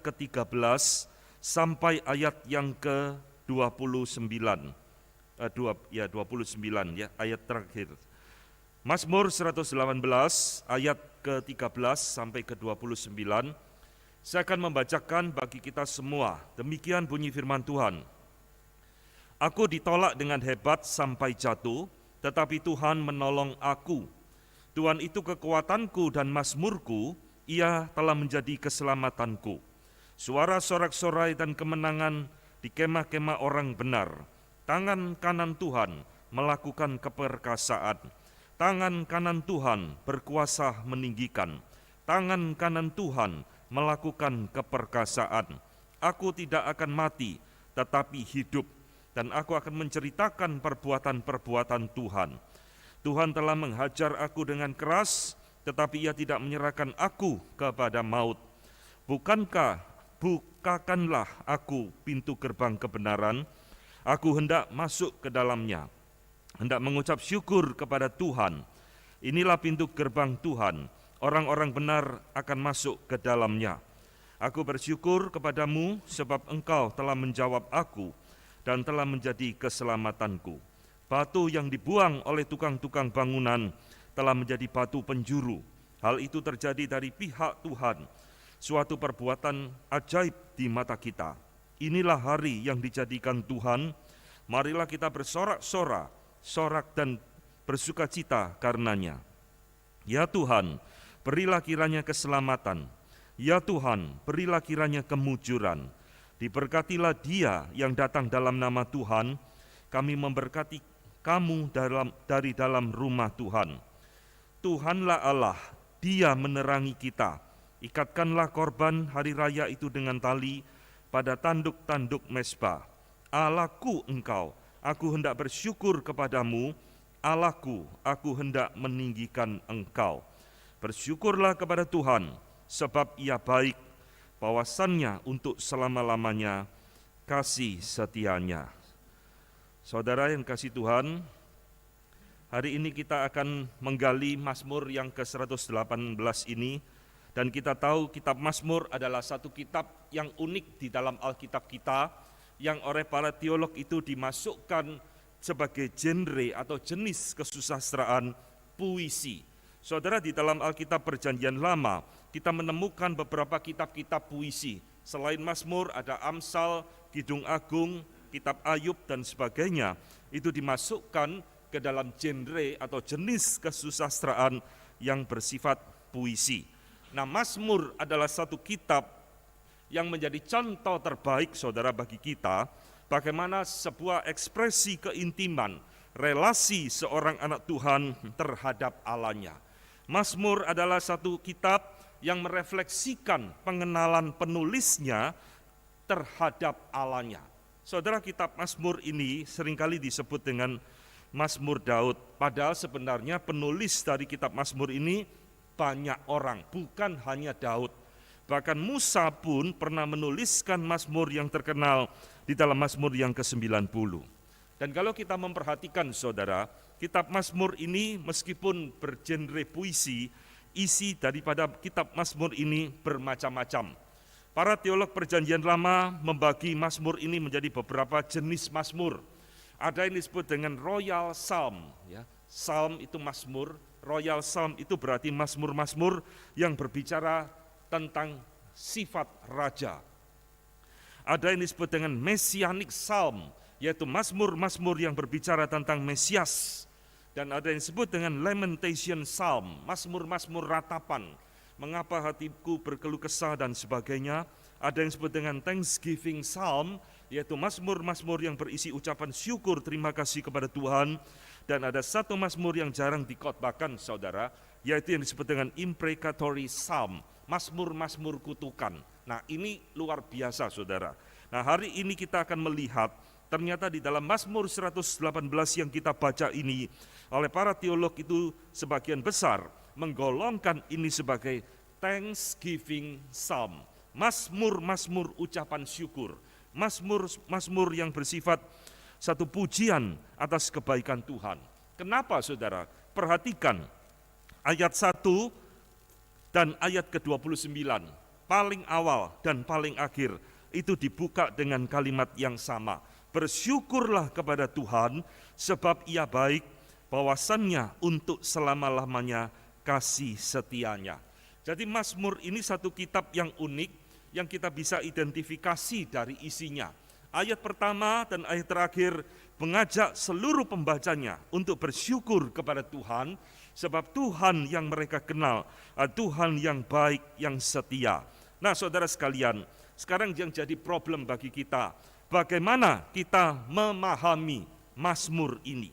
ke-13 sampai ayat yang ke-29. 29 ya, ayat terakhir. Mazmur 118 ayat ke-13 sampai ke-29. Saya akan membacakan bagi kita semua. Demikian bunyi firman Tuhan. Aku ditolak dengan hebat sampai jatuh, tetapi Tuhan menolong aku. Tuhan itu kekuatanku dan mazmurku, Ia telah menjadi keselamatanku. Suara sorak-sorai dan kemenangan di kemah-kemah orang benar. Tangan kanan Tuhan melakukan keperkasaan. Tangan kanan Tuhan berkuasa meninggikan. Tangan kanan Tuhan melakukan keperkasaan. Aku tidak akan mati, tetapi hidup, dan aku akan menceritakan perbuatan-perbuatan Tuhan. Tuhan telah menghajar aku dengan keras, tetapi Ia tidak menyerahkan aku kepada maut. Bukakanlah aku pintu gerbang kebenaran, aku hendak masuk ke dalamnya, hendak mengucap syukur kepada Tuhan. Inilah pintu gerbang Tuhan, orang-orang benar akan masuk ke dalamnya. Aku bersyukur kepadamu sebab Engkau telah menjawab aku dan telah menjadi keselamatanku. Batu yang dibuang oleh tukang-tukang bangunan telah menjadi batu penjuru. Hal itu terjadi dari pihak Tuhan, suatu perbuatan ajaib di mata kita. Inilah hari yang dijadikan Tuhan, marilah kita bersorak dan bersukacita karenanya. Ya Tuhan, berilah kiranya keselamatan. Ya Tuhan, berilah kiranya kemujuran. Diberkatilah Dia yang datang dalam nama Tuhan. Kami memberkati kamu dari dalam rumah Tuhan. Tuhanlah Allah, Dia menerangi kita. Ikatkanlah korban hari raya itu dengan tali pada tanduk-tanduk mezbah. Allahku Engkau, aku hendak bersyukur kepadamu. Allahku, aku hendak meninggikan Engkau. Bersyukurlah kepada Tuhan, sebab Ia baik, bawasannya untuk selama-lamanya, kasih setianya. Saudara yang kasih Tuhan, hari ini kita akan menggali Mazmur yang ke-118 ini, dan kita tahu kitab Mazmur adalah satu kitab yang unik di dalam Alkitab kita, yang oleh para teolog itu dimasukkan sebagai genre atau jenis kesusastraan puisi. Saudara, di dalam Alkitab Perjanjian Lama, kita menemukan beberapa kitab-kitab puisi. Selain Mazmur, ada Amsal, Kidung Agung, Kitab Ayub, dan sebagainya. Itu dimasukkan ke dalam genre atau jenis kesusastraan yang bersifat puisi. Nah, Mazmur adalah satu kitab yang menjadi contoh terbaik, saudara, bagi kita, bagaimana sebuah ekspresi keintiman, relasi seorang anak Tuhan terhadap Allahnya. Mazmur adalah satu kitab yang merefleksikan pengenalan penulisnya terhadap Allahnya. Saudara, kitab Mazmur ini seringkali disebut dengan Mazmur Daud, padahal sebenarnya penulis dari kitab Mazmur ini banyak orang, bukan hanya Daud. Bahkan Musa pun pernah menuliskan Mazmur yang terkenal di dalam Mazmur yang ke-90. Dan kalau kita memperhatikan, saudara, kitab Mazmur ini meskipun bergenre puisi, isi daripada kitab Mazmur ini bermacam-macam. Para teolog Perjanjian Lama membagi Mazmur ini menjadi beberapa jenis Mazmur. Ada yang disebut dengan Royal Psalm, ya. Psalm itu Mazmur, Royal Psalm itu berarti Mazmur-Mazmur yang berbicara tentang sifat raja. Ada yang disebut dengan Messianic Psalm, yaitu Mazmur-Mazmur yang berbicara tentang Mesias. Dan ada yang disebut dengan Lamentation Psalm, Mazmur-Mazmur ratapan, mengapa hatiku berkeluh kesah dan sebagainya. Ada yang disebut dengan Thanksgiving Psalm, yaitu Mazmur-Mazmur yang berisi ucapan syukur terima kasih kepada Tuhan. Dan ada satu Mazmur yang jarang dikhotbahkan, saudara, yaitu yang disebut dengan Imprecatory Psalm, Mazmur-Mazmur kutukan. Nah, ini luar biasa, saudara. Nah, hari ini kita akan melihat ternyata di dalam Mazmur 118 yang kita baca ini, oleh para teolog itu sebagian besar menggolongkan ini sebagai Thanksgiving Psalm, Mazmur-Mazmur ucapan syukur, Mazmur yang bersifat satu pujian atas kebaikan Tuhan. Kenapa, saudara? Perhatikan ayat 1 dan ayat ke-29. paling awal dan paling akhir itu dibuka dengan kalimat yang sama. Bersyukurlah kepada Tuhan sebab Ia baik, bahwasannya untuk selama-lamanya kasih setianya. Jadi Mazmur ini satu kitab yang unik yang kita bisa identifikasi dari isinya. Ayat pertama dan ayat terakhir mengajak seluruh pembacanya untuk bersyukur kepada Tuhan, sebab Tuhan yang mereka kenal, Tuhan yang baik, yang setia. Nah saudara sekalian, sekarang yang jadi problem bagi kita, bagaimana kita memahami Mazmur ini.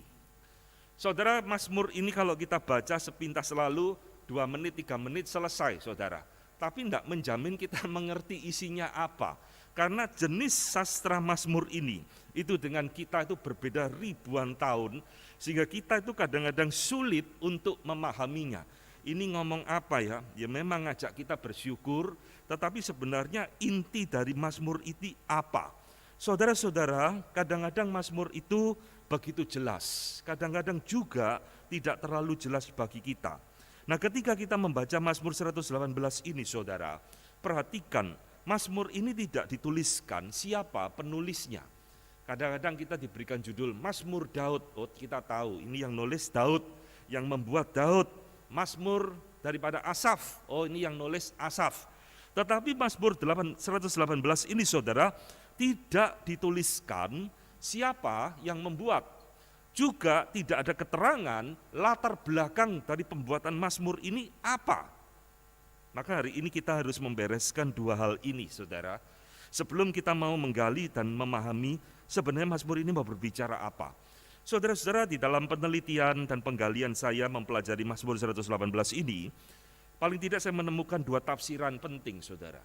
Saudara, Mazmur ini kalau kita baca sepintas lalu, 2 menit, 3 menit selesai saudara. Tapi tidak menjamin kita mengerti isinya apa. Karena jenis sastra Mazmur ini, itu dengan kita itu berbeda ribuan tahun, sehingga kita itu kadang-kadang sulit untuk memahaminya. Ini ngomong apa ya? Ya memang ngajak kita bersyukur, tetapi sebenarnya inti dari Mazmur itu apa? Saudara-saudara, kadang-kadang Mazmur itu begitu jelas, kadang-kadang juga tidak terlalu jelas bagi kita. Nah ketika kita membaca Mazmur 118 ini saudara, perhatikan Mazmur ini tidak dituliskan siapa penulisnya. Kadang-kadang kita diberikan judul Mazmur Daud, oh kita tahu ini yang nulis Daud, yang membuat Daud. Mazmur daripada Asaf, oh ini yang nulis Asaf. Tetapi Mazmur 118 ini saudara, tidak dituliskan siapa yang membuat. Juga tidak ada keterangan latar belakang dari pembuatan Mazmur ini apa. Maka hari ini kita harus membereskan 2 hal ini saudara. Sebelum kita mau menggali dan memahami sebenarnya Mazmur ini mau berbicara apa. Saudara-saudara, di dalam penelitian dan penggalian saya mempelajari Mazmur 118 ini, paling tidak saya menemukan 2 tafsiran penting saudara.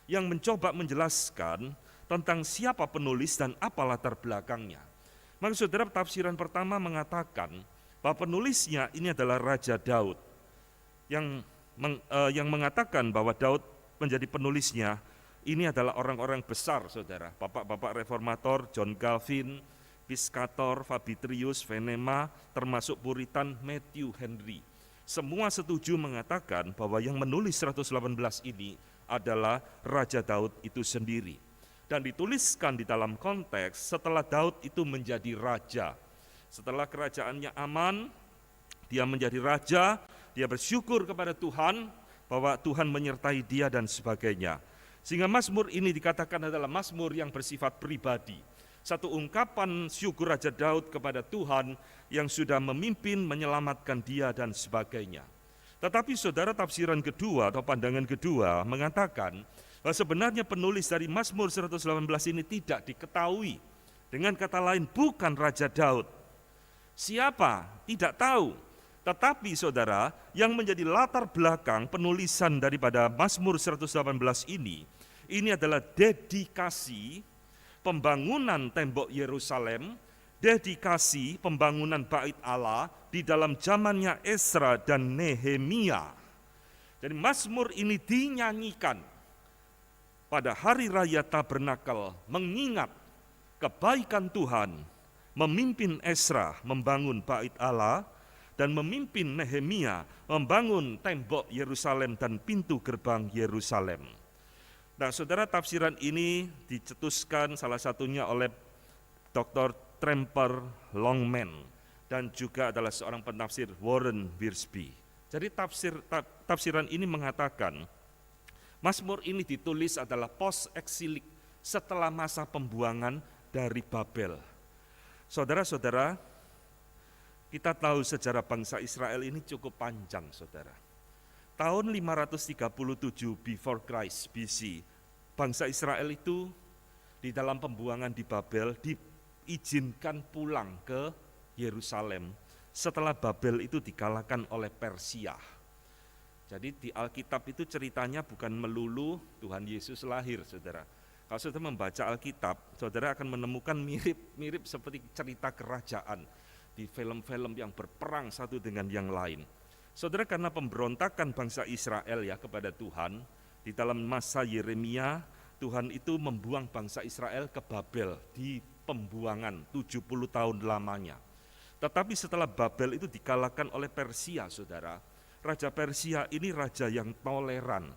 Yang mencoba menjelaskan tentang siapa penulis dan apa latar belakangnya. Maka saudara, tafsiran pertama mengatakan bahwa penulisnya ini adalah Raja Daud. Yang mengatakan bahwa Daud menjadi penulisnya ini adalah orang-orang besar saudara, bapak-bapak reformator, John Calvin, Piscator, Fabitrius, Venema, termasuk Puritan Matthew Henry. Semua setuju mengatakan bahwa yang menulis 118 ini adalah Raja Daud itu sendiri. Dan dituliskan di dalam konteks setelah Daud itu menjadi raja. Setelah kerajaannya aman, dia menjadi raja, dia bersyukur kepada Tuhan bahwa Tuhan menyertai dia dan sebagainya. Sehingga Mazmur ini dikatakan adalah Mazmur yang bersifat pribadi. Satu ungkapan syukur Raja Daud kepada Tuhan yang sudah memimpin, menyelamatkan dia dan sebagainya. Tetapi saudara, tafsiran kedua atau pandangan kedua mengatakan bahwa sebenarnya penulis dari Mazmur 118 ini tidak diketahui. Dengan kata lain, bukan Raja Daud. Siapa? Tidak tahu. Tetapi saudara, yang menjadi latar belakang penulisan daripada Mazmur 118 ini adalah dedikasi pembangunan tembok Yerusalem, dedikasi pembangunan Bait Allah di dalam zamannya Esra dan Nehemia. Jadi Mazmur ini dinyanyikan pada hari raya Tabernakel, mengingat kebaikan Tuhan, memimpin Esra membangun Bait Allah, dan memimpin Nehemia membangun tembok Yerusalem dan pintu gerbang Yerusalem. Nah saudara, tafsiran ini dicetuskan salah satunya oleh Dr. Tremper Longman dan juga adalah seorang penafsir Warren Wiersbe. Jadi tafsiran ini mengatakan Mazmur ini ditulis adalah post-eksilik setelah masa pembuangan dari Babel. Saudara-saudara, kita tahu sejarah bangsa Israel ini cukup panjang saudara. Tahun 537 before Christ BC, bangsa Israel itu di dalam pembuangan di Babel diizinkan pulang ke Yerusalem setelah Babel itu dikalahkan oleh Persia. Jadi di Alkitab itu ceritanya bukan melulu Tuhan Yesus lahir saudara. Kalau saudara membaca Alkitab, saudara akan menemukan mirip seperti cerita kerajaan di film-film yang berperang satu dengan yang lain. Saudara, karena pemberontakan bangsa Israel ya kepada Tuhan, di dalam masa Yeremia, Tuhan itu membuang bangsa Israel ke Babel di pembuangan 70 tahun lamanya. Tetapi setelah Babel itu dikalahkan oleh Persia, saudara. Raja Persia ini raja yang toleran.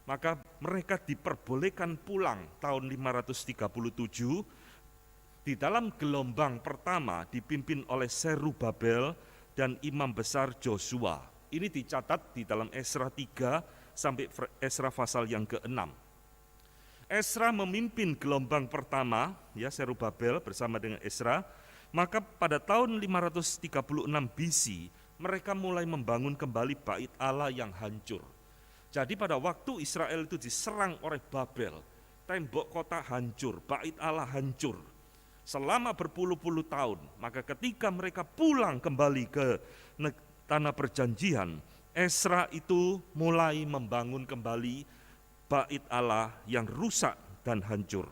maka mereka diperbolehkan pulang tahun 537 di dalam gelombang pertama dipimpin oleh Zerubabel dan imam besar Joshua. Ini dicatat di dalam Esra 3 sampai Esra pasal yang ke-6. Esra memimpin gelombang pertama, ya Zerubabel bersama dengan Esra, maka pada tahun 536 BC mereka mulai membangun kembali bait Allah yang hancur. Jadi pada waktu Israel itu diserang oleh Babel, tembok kota hancur, bait Allah hancur. Selama berpuluh-puluh tahun, maka ketika mereka pulang kembali ke tanah perjanjian, Esra itu mulai membangun kembali bait Allah yang rusak dan hancur.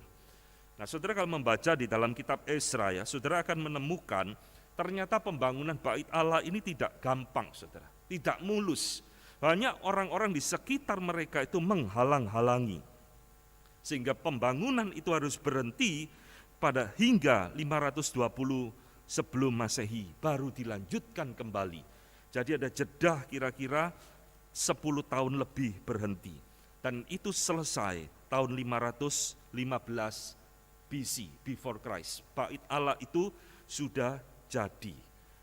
Nah, saudara kalau membaca di dalam kitab Esra ya, saudara akan menemukan ternyata pembangunan bait Allah ini tidak gampang, saudara, tidak mulus. Banyak orang-orang di sekitar mereka itu menghalang-halangi. Sehingga pembangunan itu harus berhenti pada hingga 520 sebelum Masehi, baru dilanjutkan kembali. Jadi ada jeda kira-kira 10 tahun lebih berhenti. Dan itu selesai tahun 515 BC, before Christ. Bait Allah itu sudah jadi.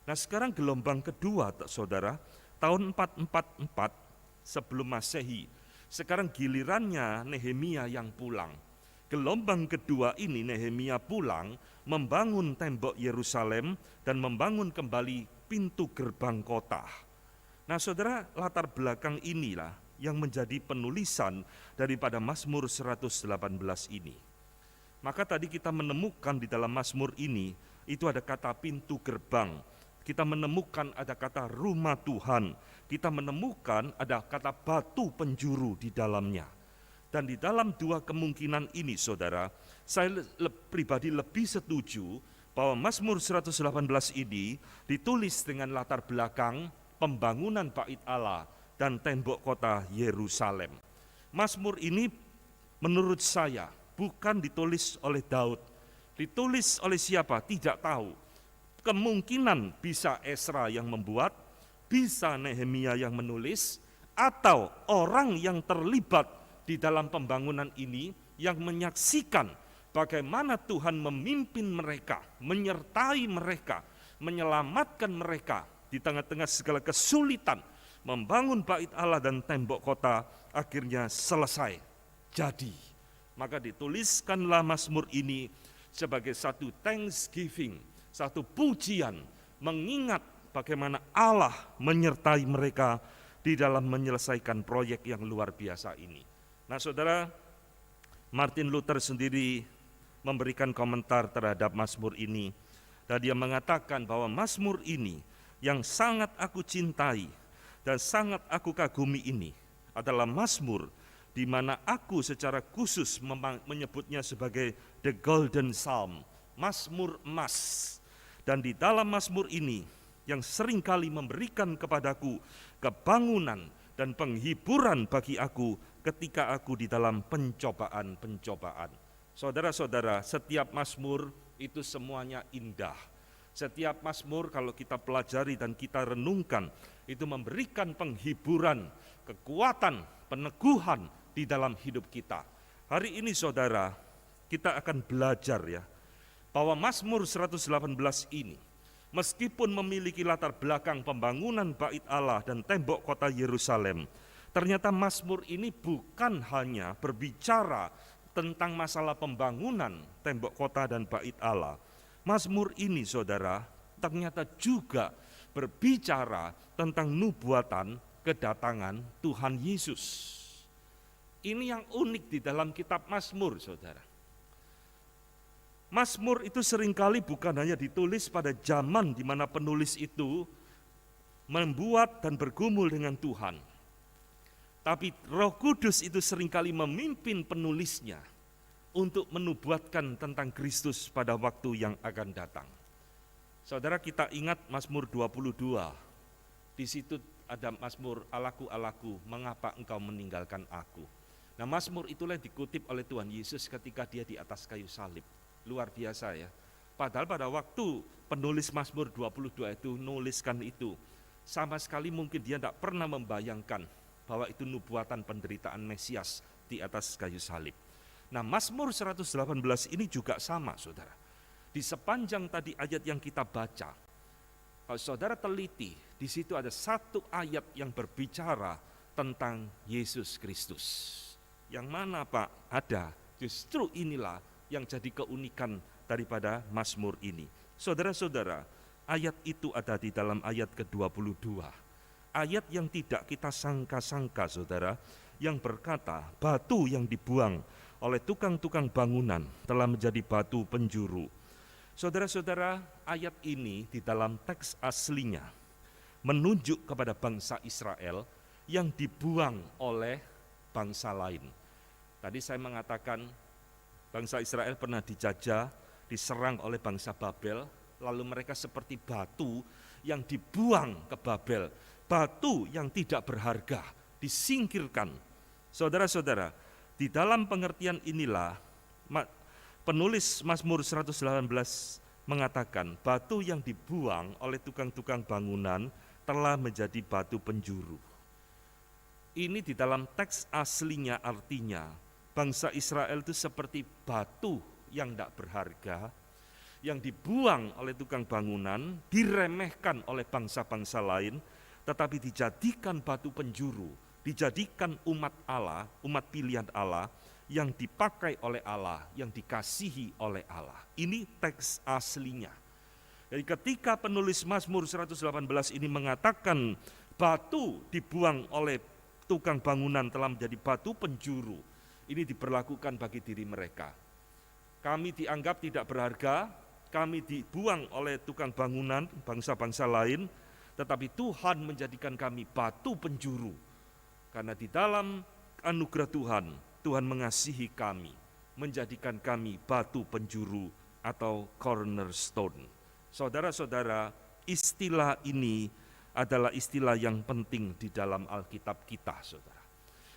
Nah sekarang gelombang kedua, saudara, tahun 444 sebelum Masehi. Sekarang gilirannya Nehemia yang pulang. Gelombang kedua ini Nehemia pulang membangun tembok Yerusalem dan membangun kembali pintu gerbang kota. Nah saudara, latar belakang inilah yang menjadi penulisan daripada Mazmur 118 ini. Maka tadi kita menemukan di dalam Mazmur ini, itu ada kata pintu gerbang. Kita menemukan ada kata rumah Tuhan, kita menemukan ada kata batu penjuru di dalamnya. Dan di dalam dua kemungkinan ini saudara, saya pribadi lebih setuju bahwa Mazmur 118 ini ditulis dengan latar belakang pembangunan bait Allah dan tembok kota Yerusalem. Mazmur ini menurut saya bukan ditulis oleh Daud. Ditulis oleh siapa? Tidak tahu. Kemungkinan bisa Esra yang membuat, bisa Nehemia yang menulis, atau orang yang terlibat di dalam pembangunan ini yang menyaksikan bagaimana Tuhan memimpin mereka, menyertai mereka, menyelamatkan mereka di tengah-tengah segala kesulitan, membangun bait Allah dan tembok kota akhirnya selesai, jadi. Maka dituliskanlah Mazmur ini sebagai satu thanksgiving, satu pujian, mengingat bagaimana Allah menyertai mereka di dalam menyelesaikan proyek yang luar biasa ini. Nah saudara, Martin Luther sendiri memberikan komentar terhadap Mazmur ini, dan dia mengatakan bahwa Mazmur ini yang sangat aku cintai dan sangat aku kagumi ini adalah Mazmur di mana aku secara khusus menyebutnya sebagai the golden psalm, Mazmur emas. Dan di dalam Mazmur ini yang seringkali memberikan kepadaku kebangunan dan penghiburan bagi aku ketika aku di dalam pencobaan-pencobaan. Saudara-saudara, setiap Mazmur itu semuanya indah. Setiap Mazmur kalau kita pelajari dan kita renungkan, itu memberikan penghiburan, kekuatan, peneguhan di dalam hidup kita. Hari ini saudara, kita akan belajar ya, bahwa Mazmur 118 ini, meskipun memiliki latar belakang pembangunan bait Allah dan tembok kota Yerusalem, ternyata Mazmur ini bukan hanya berbicara tentang masalah pembangunan tembok kota dan bait Allah. Mazmur ini saudara, ternyata juga berbicara tentang nubuatan kedatangan Tuhan Yesus. Ini yang unik di dalam kitab Mazmur, saudara. Mazmur itu seringkali bukan hanya ditulis pada zaman di mana penulis itu membuat dan bergumul dengan Tuhan. Tapi Roh Kudus itu seringkali memimpin penulisnya untuk menubuatkan tentang Kristus pada waktu yang akan datang. Saudara, kita ingat Mazmur 22. Di situ ada Mazmur, Allahku, Allahku, mengapa engkau meninggalkan aku? Nah, Mazmur itulah yang dikutip oleh Tuhan Yesus ketika dia di atas kayu salib. Luar biasa ya. Padahal pada waktu penulis Mazmur 22 itu nuliskan itu, sama sekali mungkin dia tidak pernah membayangkan bahwa itu nubuatan penderitaan Mesias di atas kayu salib. Nah, Mazmur 118 ini juga sama, saudara. Di sepanjang tadi ayat yang kita baca, kalau saudara teliti, di situ ada satu ayat yang berbicara tentang Yesus Kristus. Yang mana, Pak? Ada. Justru inilah yang jadi keunikan daripada Mazmur ini. Saudara-saudara, ayat itu ada di dalam ayat ke-22. Ayat yang tidak kita sangka-sangka, saudara, yang berkata, batu yang dibuang oleh tukang-tukang bangunan telah menjadi batu penjuru. Saudara-saudara, ayat ini di dalam teks aslinya menunjuk kepada bangsa Israel yang dibuang oleh bangsa lain. Tadi saya mengatakan bangsa Israel pernah dijajah, diserang oleh bangsa Babel, lalu mereka seperti batu yang dibuang ke Babel, batu yang tidak berharga, disingkirkan. Saudara-saudara, di dalam pengertian inilah penulis Mazmur 118 mengatakan batu yang dibuang oleh tukang-tukang bangunan telah menjadi batu penjuru. Ini di dalam teks aslinya artinya bangsa Israel itu seperti batu yang tidak berharga, yang dibuang oleh tukang bangunan, diremehkan oleh bangsa-bangsa lain, tetapi dijadikan batu penjuru, dijadikan umat Allah, umat pilihan Allah, yang dipakai oleh Allah, yang dikasihi oleh Allah. Ini teks aslinya. Jadi ketika penulis Mazmur 118 ini mengatakan batu dibuang oleh tukang bangunan telah menjadi batu penjuru, ini diberlakukan bagi diri mereka. Kami dianggap tidak berharga, kami dibuang oleh tukang bangunan bangsa-bangsa lain, tetapi Tuhan menjadikan kami batu penjuru. Karena di dalam anugerah Tuhan, Tuhan mengasihi kami, menjadikan kami batu penjuru atau cornerstone. Saudara-saudara, istilah ini adalah istilah yang penting di dalam Alkitab kita, saudara.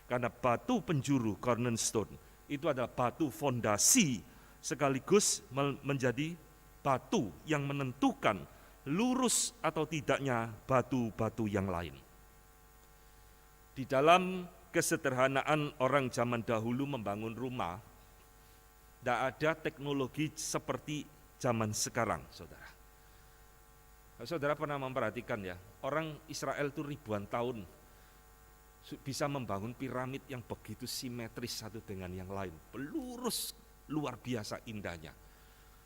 Karena batu penjuru, cornerstone, itu adalah batu fondasi sekaligus menjadi batu yang menentukan lurus atau tidaknya batu-batu yang lain. Di dalam kesederhanaan orang zaman dahulu membangun rumah, tidak ada teknologi seperti zaman sekarang, saudara. Saudara pernah memperhatikan ya, orang Israel itu ribuan tahun bisa membangun piramid yang begitu simetris satu dengan yang lain, lurus, luar biasa indahnya.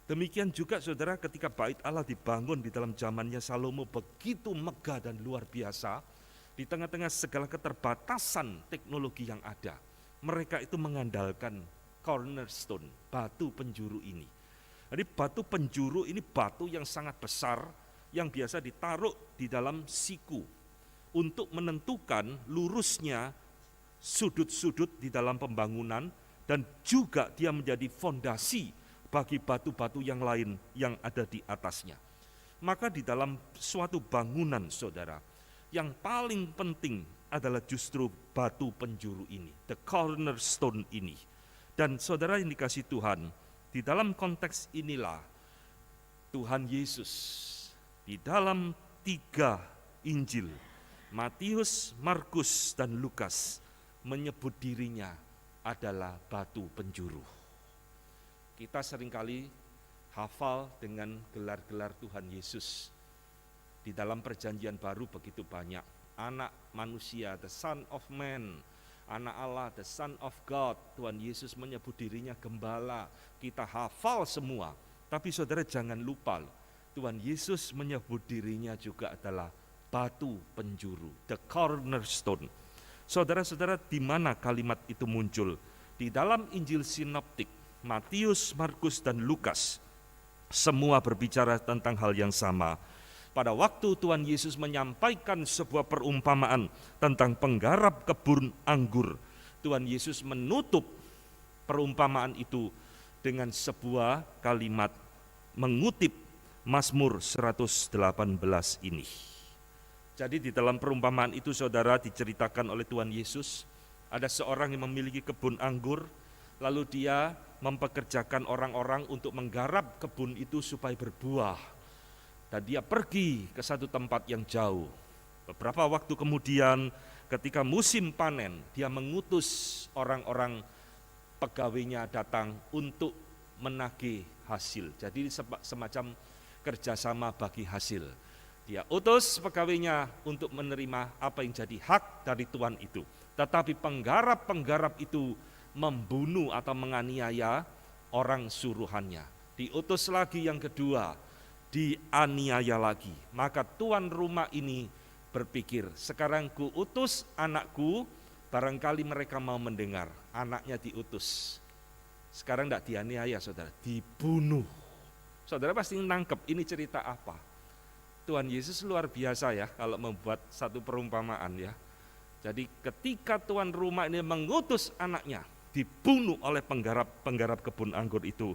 Demikian juga saudara ketika bait Allah dibangun di dalam zamannya Salomo begitu megah dan luar biasa. Di tengah-tengah segala keterbatasan teknologi yang ada, mereka itu mengandalkan cornerstone, batu penjuru ini. Jadi batu penjuru ini batu yang sangat besar, yang biasa ditaruh di dalam siku untuk menentukan lurusnya sudut-sudut di dalam pembangunan, dan juga dia menjadi fondasi bagi batu-batu yang lain yang ada di atasnya. Maka di dalam suatu bangunan, saudara, yang paling penting adalah justru batu penjuru ini, the cornerstone ini. Dan saudara yang dikasih Tuhan, di dalam konteks inilah Tuhan Yesus di dalam 3 Injil, Matius, Markus, dan Lukas, menyebut dirinya adalah batu penjuru. Kita seringkali hafal dengan gelar-gelar Tuhan Yesus. Di dalam perjanjian baru begitu banyak. Anak manusia, the Son of Man. Anak Allah, the Son of God. Tuhan Yesus menyebut dirinya gembala. Kita hafal semua. Tapi saudara jangan lupa, Tuhan Yesus menyebut dirinya juga adalah batu penjuru, the cornerstone. Saudara-saudara, di mana kalimat itu muncul? Di dalam Injil Sinoptik, Matius, Markus, dan Lukas, semua berbicara tentang hal yang sama. Pada waktu Tuhan Yesus menyampaikan sebuah perumpamaan tentang penggarap kebun anggur, Tuhan Yesus menutup perumpamaan itu dengan sebuah kalimat mengutip Mazmur 118 ini. Jadi di dalam perumpamaan itu saudara diceritakan oleh Tuhan Yesus, ada seorang yang memiliki kebun anggur, lalu dia mempekerjakan orang-orang untuk menggarap kebun itu supaya berbuah. Dan dia pergi ke satu tempat yang jauh. Beberapa waktu kemudian ketika musim panen, dia mengutus orang-orang pegawainya datang untuk menagih hasil. Jadi semacam kerjasama bagi hasil. Dia utus pegawainya untuk menerima apa yang jadi hak dari tuan itu. Tetapi penggarap-penggarap itu membunuh atau menganiaya orang suruhannya. Diutus lagi yang kedua, dianiaya lagi. Maka tuan rumah ini berpikir, sekarang ku utus anakku, barangkali mereka mau mendengar. Anaknya diutus. Sekarang tidak dianiaya, saudara, dibunuh. Saudara pasti nangkep ini cerita apa. Tuhan Yesus luar biasa ya kalau membuat satu perumpamaan ya. Jadi ketika tuan rumah ini mengutus anaknya, dibunuh oleh penggarap kebun anggur itu.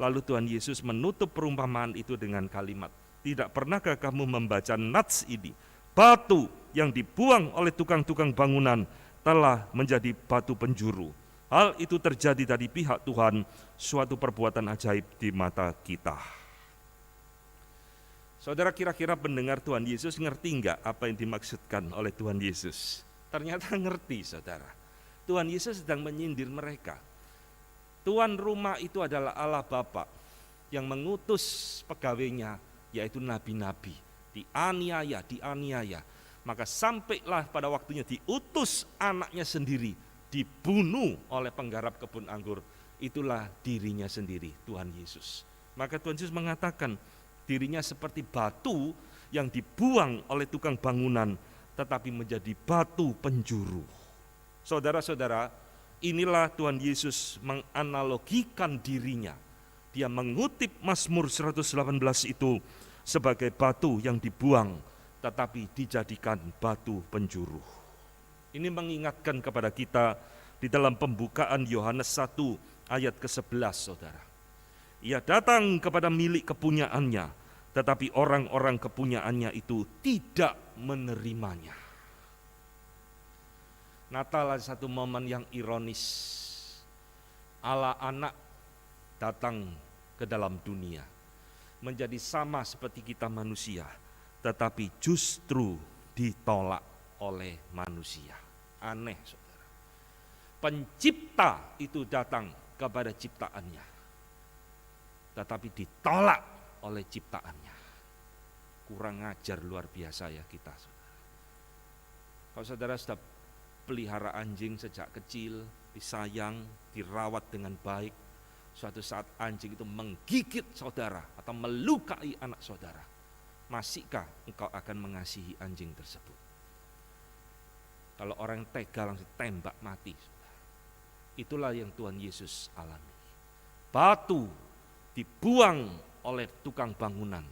Lalu Tuhan Yesus menutup perumpamaan itu dengan kalimat, tidak pernahkah kamu membaca nats ini? Batu yang dibuang oleh tukang-tukang bangunan telah menjadi batu penjuru. Hal itu terjadi dari pihak Tuhan, suatu perbuatan ajaib di mata kita. Saudara kira-kira pendengar Tuhan Yesus ngerti enggak apa yang dimaksudkan oleh Tuhan Yesus? Ternyata ngerti, saudara. Tuhan Yesus sedang menyindir mereka. Tuan rumah itu adalah Allah Bapa yang mengutus pegawainya, yaitu nabi-nabi. Dianiaya. Maka sampailah pada waktunya diutus anaknya sendiri, dibunuh oleh penggarap kebun anggur. Itulah dirinya sendiri, Tuhan Yesus. Maka Tuhan Yesus mengatakan, dirinya seperti batu yang dibuang oleh tukang bangunan, tetapi menjadi batu penjuru. Saudara-saudara, inilah Tuhan Yesus menganalogikan dirinya. Dia mengutip Mazmur 118 itu sebagai batu yang dibuang, tetapi dijadikan batu penjuru. Ini mengingatkan kepada kita di dalam pembukaan Yohanes 1 ayat ke-11, saudara. Ia datang kepada milik kepunyaannya, tetapi orang-orang kepunyaannya itu tidak menerimanya. Natal adalah satu momen yang ironis. Allah anak datang ke dalam dunia, menjadi sama seperti kita manusia, tetapi justru ditolak oleh manusia. Aneh, saudara. Pencipta itu datang kepada ciptaannya, tetapi ditolak oleh ciptaannya. Kurang ajar luar biasa ya kita, saudara. Kalau saudara sudah pelihara anjing sejak kecil, disayang, dirawat dengan baik, suatu saat anjing itu menggigit saudara atau melukai anak saudara, masihkah engkau akan mengasihi anjing tersebut? Kalau orang tega langsung tembak mati, saudara. Itulah yang Tuhan Yesus alami. Batu dibuang oleh tukang bangunan,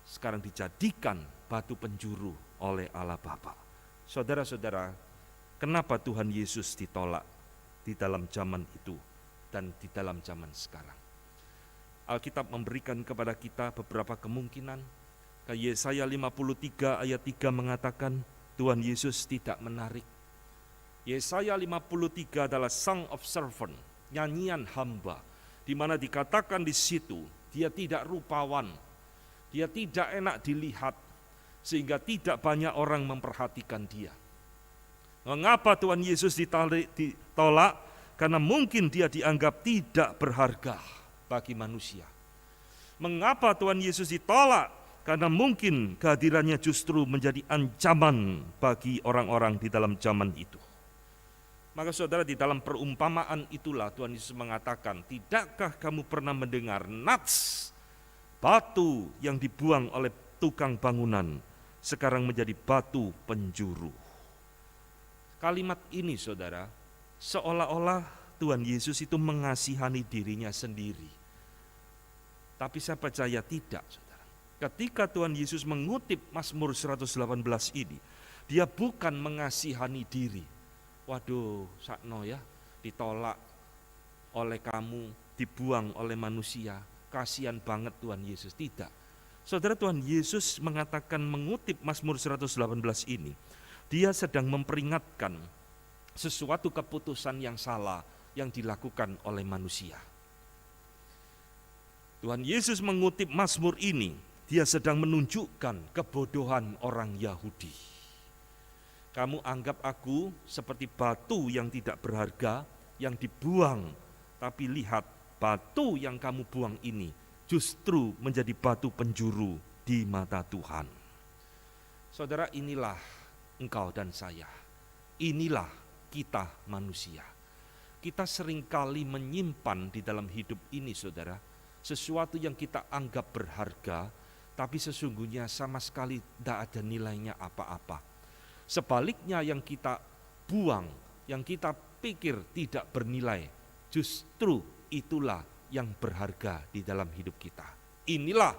sekarang dijadikan batu penjuru oleh Allah Bapa. Saudara-saudara, kenapa Tuhan Yesus ditolak di dalam zaman itu dan di dalam zaman sekarang? Alkitab memberikan kepada kita beberapa kemungkinan. Yesaya 53 ayat 3 mengatakan Tuhan Yesus tidak menarik. Yesaya 53 adalah Song of Servant, nyanyian hamba, di mana dikatakan di situ dia tidak rupawan, dia tidak enak dilihat, sehingga tidak banyak orang memperhatikan dia. Mengapa Tuhan Yesus ditolak? Karena mungkin dia dianggap tidak berharga bagi manusia. Mengapa Tuhan Yesus ditolak? Karena mungkin kehadirannya justru menjadi ancaman bagi orang-orang di dalam zaman itu. Maka saudara, di dalam perumpamaan itulah Tuhan Yesus mengatakan, tidakkah kamu pernah mendengar nats, batu yang dibuang oleh tukang bangunan sekarang menjadi batu penjuru. Kalimat ini, saudara, seolah-olah Tuhan Yesus itu mengasihani dirinya sendiri. Tapi saya percaya tidak, saudara. Ketika Tuhan Yesus mengutip Mazmur 118 ini, dia bukan mengasihani diri. Waduh, sakno ya, ditolak oleh kamu, dibuang oleh manusia. Kasihan banget Tuhan Yesus. Tidak. Saudara, Tuhan Yesus mengatakan, mengutip Mazmur 118 ini, dia sedang memperingatkan sesuatu keputusan yang salah yang dilakukan oleh manusia. Tuhan Yesus mengutip Mazmur ini Dia sedang menunjukkan kebodohan orang Yahudi. Kamu anggap aku seperti batu yang tidak berharga, yang dibuang. Tapi lihat, batu yang kamu buang ini justru menjadi batu penjuru di mata Tuhan. Saudara, inilah engkau dan saya. Inilah kita manusia. Kita seringkali menyimpan di dalam hidup ini, saudara, sesuatu yang kita anggap berharga, tapi sesungguhnya sama sekali tidak ada nilainya apa-apa. Sebaliknya yang kita buang, yang kita pikir tidak bernilai, justru itulah yang berharga di dalam hidup kita. Inilah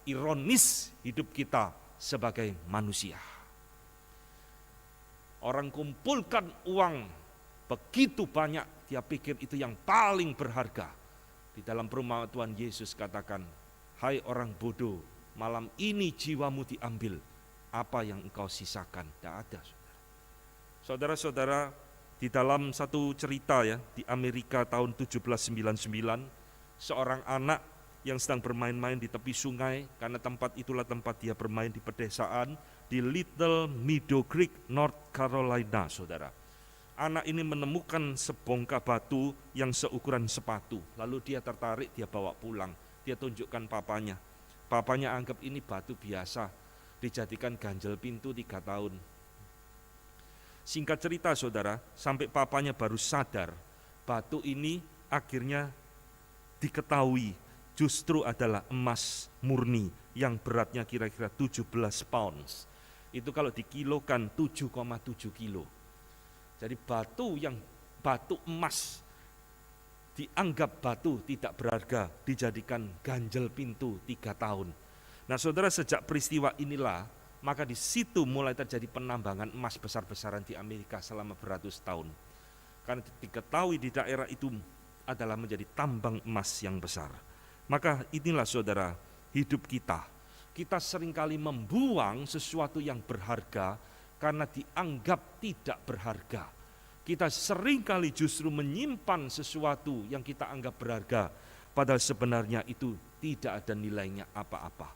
ironis hidup kita sebagai manusia. Orang kumpulkan uang begitu banyak, dia pikir itu yang paling berharga. Di dalam perumpamaan Tuhan Yesus katakan, hai orang bodoh, malam ini jiwamu diambil, apa yang engkau sisakan? Tidak ada. Saudara-saudara, di dalam satu cerita ya, di Amerika tahun 1799, seorang anak yang sedang bermain-main di tepi sungai, karena tempat itulah tempat dia bermain di pedesaan, di Little Meadow Creek, North Carolina, saudara. Anak ini menemukan sebongkah batu yang seukuran sepatu, lalu dia tertarik, dia bawa pulang, dia tunjukkan papanya. Papanya anggap ini batu biasa, dijadikan ganjel pintu 3 tahun. Singkat cerita saudara, sampai papanya baru sadar, batu ini akhirnya diketahui justru adalah emas murni yang beratnya kira-kira 17 pounds. Itu kalau dikilokan 7,7 kilo. Jadi batu emas dianggap batu tidak berharga, dijadikan ganjel pintu 3 tahun. Nah saudara, sejak peristiwa inilah, maka di situ mulai terjadi penambangan emas besar-besaran di Amerika selama beratus tahun. Karena diketahui di daerah itu adalah menjadi tambang emas yang besar. Maka inilah saudara, hidup kita. Kita seringkali membuang sesuatu yang berharga karena dianggap tidak berharga. Kita seringkali justru menyimpan sesuatu yang kita anggap berharga, padahal sebenarnya itu tidak ada nilainya apa-apa.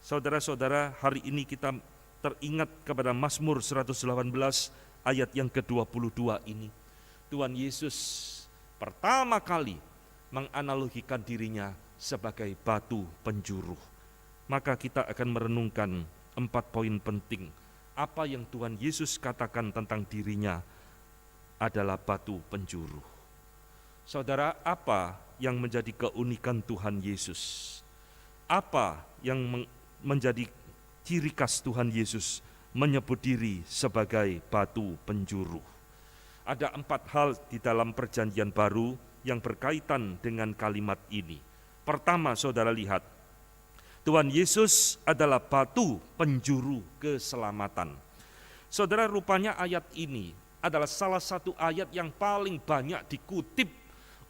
Saudara-saudara, hari ini kita teringat kepada Mazmur 118 ayat yang ke-22 ini. Tuhan Yesus pertama kali menganalogikan dirinya sebagai batu penjuru. Maka kita akan merenungkan 4 poin penting. Apa yang Tuhan Yesus katakan tentang dirinya adalah batu penjuru. Saudara, apa yang menjadi keunikan Tuhan Yesus? Apa yang menjadi ciri khas Tuhan Yesus menyebut diri sebagai batu penjuru? Ada 4 hal di dalam perjanjian baru yang berkaitan dengan kalimat ini. Pertama, saudara lihat, Tuhan Yesus adalah batu penjuru keselamatan. Saudara, rupanya ayat ini adalah salah satu ayat yang paling banyak dikutip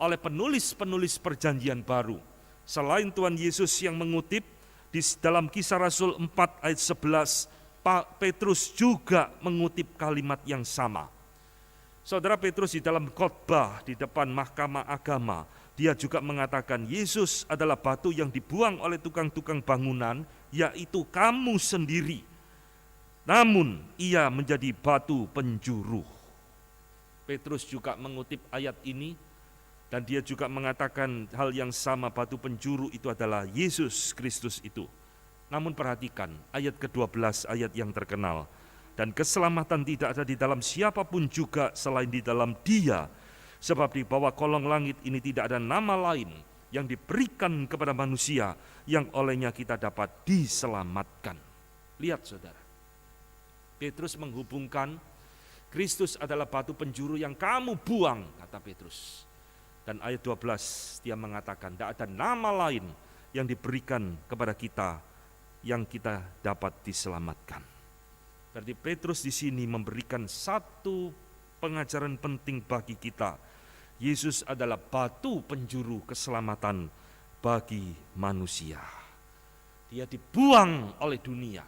oleh penulis-penulis perjanjian baru. Selain Tuhan Yesus yang mengutip, di dalam Kisah Rasul 4 ayat 11, Petrus juga mengutip kalimat yang sama. Saudara, Petrus di dalam khotbah di depan mahkamah agama, dia juga mengatakan Yesus adalah batu yang dibuang oleh tukang-tukang bangunan, yaitu kamu sendiri. Namun ia menjadi batu penjuru. Petrus juga mengutip ayat ini, dan dia juga mengatakan hal yang sama, batu penjuru itu adalah Yesus Kristus itu. Namun perhatikan ayat ke-12, ayat yang terkenal. Dan keselamatan tidak ada di dalam siapapun juga selain di dalam Dia. Sebab di bawah kolong langit ini tidak ada nama lain yang diberikan kepada manusia yang olehnya kita dapat diselamatkan. Lihat saudara, Petrus menghubungkan Kristus adalah batu penjuru yang kamu buang, kata Petrus. Dan ayat 12 dia mengatakan tidak ada nama lain yang diberikan kepada kita yang kita dapat diselamatkan. Berarti Petrus di sini memberikan satu pengajaran penting bagi kita. Yesus adalah batu penjuru keselamatan bagi manusia. Dia dibuang oleh dunia.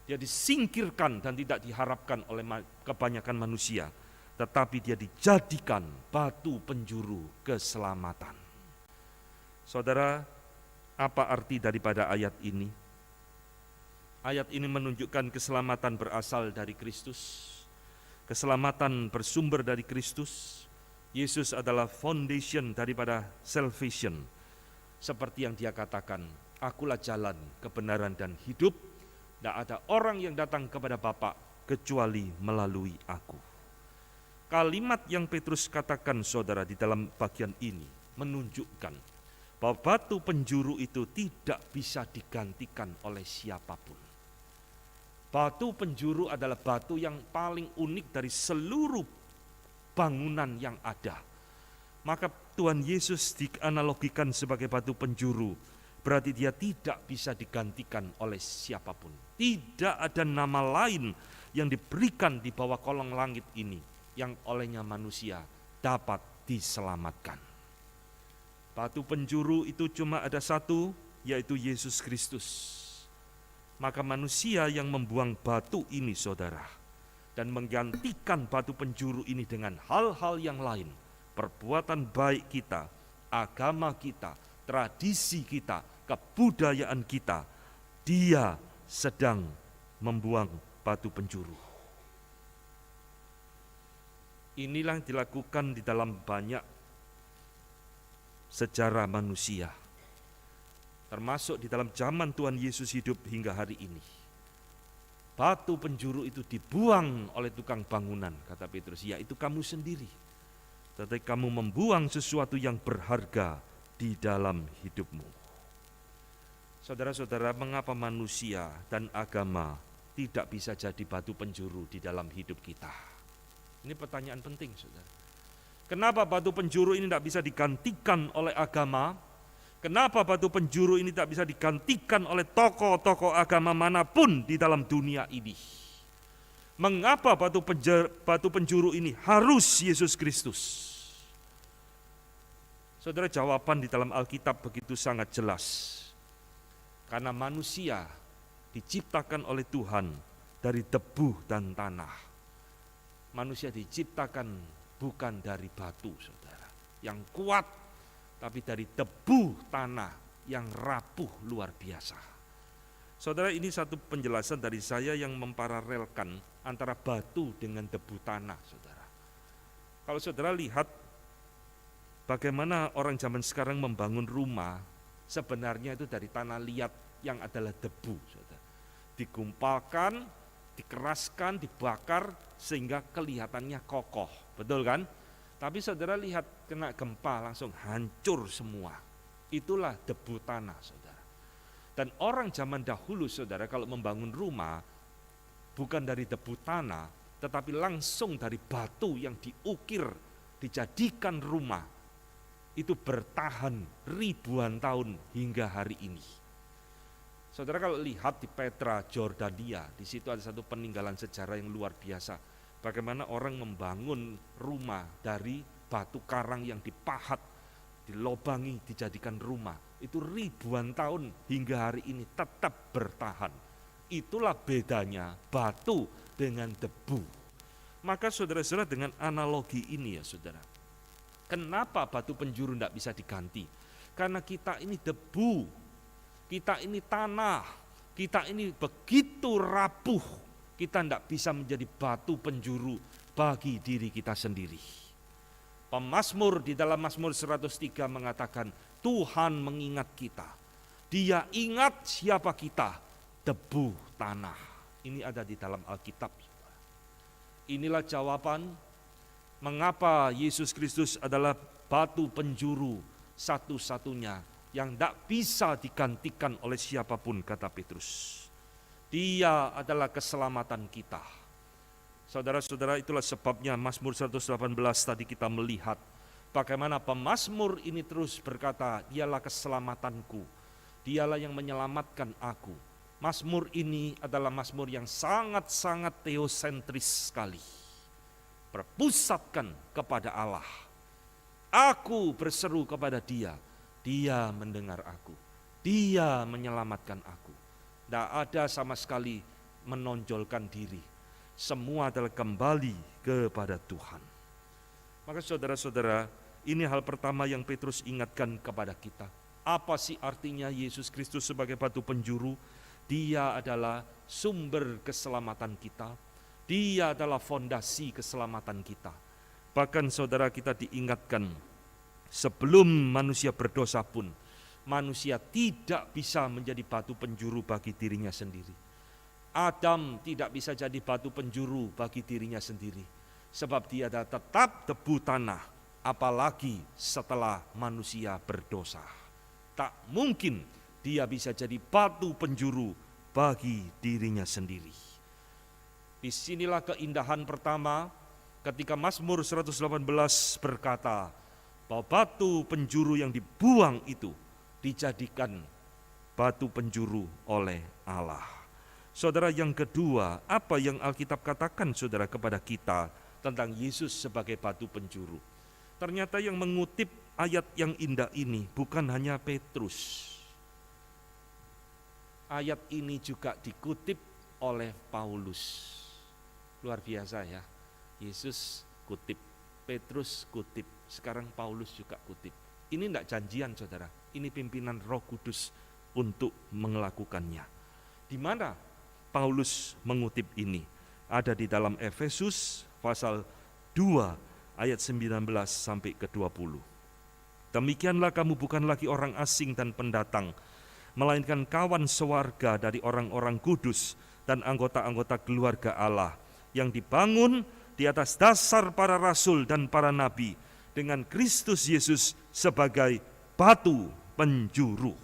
Dia disingkirkan dan tidak diharapkan oleh kebanyakan manusia, tetapi dia dijadikan batu penjuru keselamatan. Saudara, apa arti daripada ayat ini? Ayat ini menunjukkan keselamatan berasal dari Kristus. Keselamatan bersumber dari Kristus. Yesus adalah foundation daripada salvation. Seperti yang dia katakan, akulah jalan, kebenaran, dan hidup. Tidak ada orang yang datang kepada Bapa kecuali melalui aku. Kalimat yang Petrus katakan, saudara, di dalam bagian ini menunjukkan bahwa batu penjuru itu tidak bisa digantikan oleh siapapun. Batu penjuru adalah batu yang paling unik dari seluruh bangunan yang ada. Maka Tuhan Yesus dianalogikan sebagai batu penjuru, berarti dia tidak bisa digantikan oleh siapapun. Tidak ada nama lain yang diberikan di bawah kolong langit ini yang olehnya manusia dapat diselamatkan. Batu penjuru itu cuma ada satu, yaitu Yesus Kristus. Maka manusia yang membuang batu ini, saudara, dan menggantikan batu penjuru ini dengan hal-hal yang lain, perbuatan baik kita, agama kita, tradisi kita, kebudayaan kita, dia sedang membuang batu penjuru. Inilah yang dilakukan di dalam banyak sejarah manusia, termasuk di dalam zaman Tuhan Yesus hidup hingga hari ini. Batu penjuru itu dibuang oleh tukang bangunan, kata Petrus, yaitu kamu sendiri. Tetapi kamu membuang sesuatu yang berharga di dalam hidupmu. Saudara-saudara, mengapa manusia dan agama tidak bisa jadi batu penjuru di dalam hidup kita? Ini pertanyaan penting, saudara. Kenapa batu penjuru ini tidak bisa digantikan oleh agama? Kenapa batu penjuru ini tak bisa digantikan oleh tokoh-tokoh agama manapun di dalam dunia ini? Mengapa batu penjuru ini harus Yesus Kristus? Saudara, jawaban di dalam Alkitab begitu sangat jelas. Karena manusia diciptakan oleh Tuhan dari debu dan tanah. Manusia diciptakan bukan dari batu, saudara, yang kuat, tapi dari debu tanah yang rapuh luar biasa. Saudara, ini satu penjelasan dari saya yang memparalelkan antara batu dengan debu tanah, saudara. Kalau saudara lihat bagaimana orang zaman sekarang membangun rumah, sebenarnya itu dari tanah liat yang adalah debu, saudara. Digumpalkan, dikeraskan, dibakar sehingga kelihatannya kokoh, betul kan? Tapi saudara lihat kena gempa langsung hancur semua. Itulah debu tanah, saudara. Dan orang zaman dahulu, saudara, kalau membangun rumah bukan dari debu tanah, tetapi langsung dari batu yang diukir, dijadikan rumah. Itu bertahan ribuan tahun hingga hari ini. Saudara, kalau lihat di Petra, Jordania, di situ ada satu peninggalan sejarah yang luar biasa. Bagaimana orang membangun rumah dari batu karang yang dipahat, dilobangi, dijadikan rumah. Itu ribuan tahun hingga hari ini tetap bertahan. Itulah bedanya batu dengan debu. Maka saudara-saudara, dengan analogi ini ya saudara, kenapa batu penjuru tidak bisa diganti? Karena kita ini debu, kita ini tanah, kita ini begitu rapuh. Kita tidak bisa menjadi batu penjuru bagi diri kita sendiri. Pemazmur di dalam Mazmur 103 mengatakan, Tuhan mengingat kita. Dia ingat siapa kita, debu tanah. Ini ada di dalam Alkitab. Inilah jawaban mengapa Yesus Kristus adalah batu penjuru satu-satunya yang tidak bisa digantikan oleh siapapun, kata Petrus. Dia adalah keselamatan kita. Saudara-saudara, itulah sebabnya Mazmur 118 tadi kita melihat bagaimana pemazmur ini terus berkata, dialah keselamatanku, dialah yang menyelamatkan aku. Mazmur ini adalah mazmur yang sangat-sangat teosentris sekali. Berpusatkan kepada Allah. Aku berseru kepada Dia, Dia mendengar aku, Dia menyelamatkan aku. Tidak ada sama sekali menonjolkan diri. Semua adalah kembali kepada Tuhan. Maka saudara-saudara, ini hal pertama yang Petrus ingatkan kepada kita. Apa sih artinya Yesus Kristus sebagai batu penjuru? Dia adalah sumber keselamatan kita. Dia adalah fondasi keselamatan kita. Bahkan saudara, kita diingatkan, sebelum manusia berdosa pun, manusia tidak bisa menjadi batu penjuru bagi dirinya sendiri. Adam tidak bisa jadi batu penjuru bagi dirinya sendiri, sebab dia tetap debu tanah, apalagi setelah manusia berdosa. Tak mungkin dia bisa jadi batu penjuru bagi dirinya sendiri. Disinilah keindahan pertama ketika Mazmur 118 berkata bahwa batu penjuru yang dibuang itu dijadikan batu penjuru oleh Allah. Saudara, yang kedua, apa yang Alkitab katakan saudara kepada kita tentang Yesus sebagai batu penjuru? Ternyata yang mengutip ayat yang indah ini bukan hanya Petrus. Ayat ini juga dikutip oleh Paulus. Luar biasa ya. Yesus kutip, Petrus kutip, sekarang Paulus juga kutip. Ini tidak janjian saudara, ini pimpinan Roh Kudus untuk melakukannya. Di mana Paulus mengutip ini? Ada di dalam Efesus pasal 2 ayat 19 sampai ke 20. Demikianlah kamu bukan lagi orang asing dan pendatang, melainkan kawan sewarga dari orang-orang kudus dan anggota-anggota keluarga Allah, yang dibangun di atas dasar para rasul dan para nabi, dengan Kristus Yesus sebagai batu penjuru.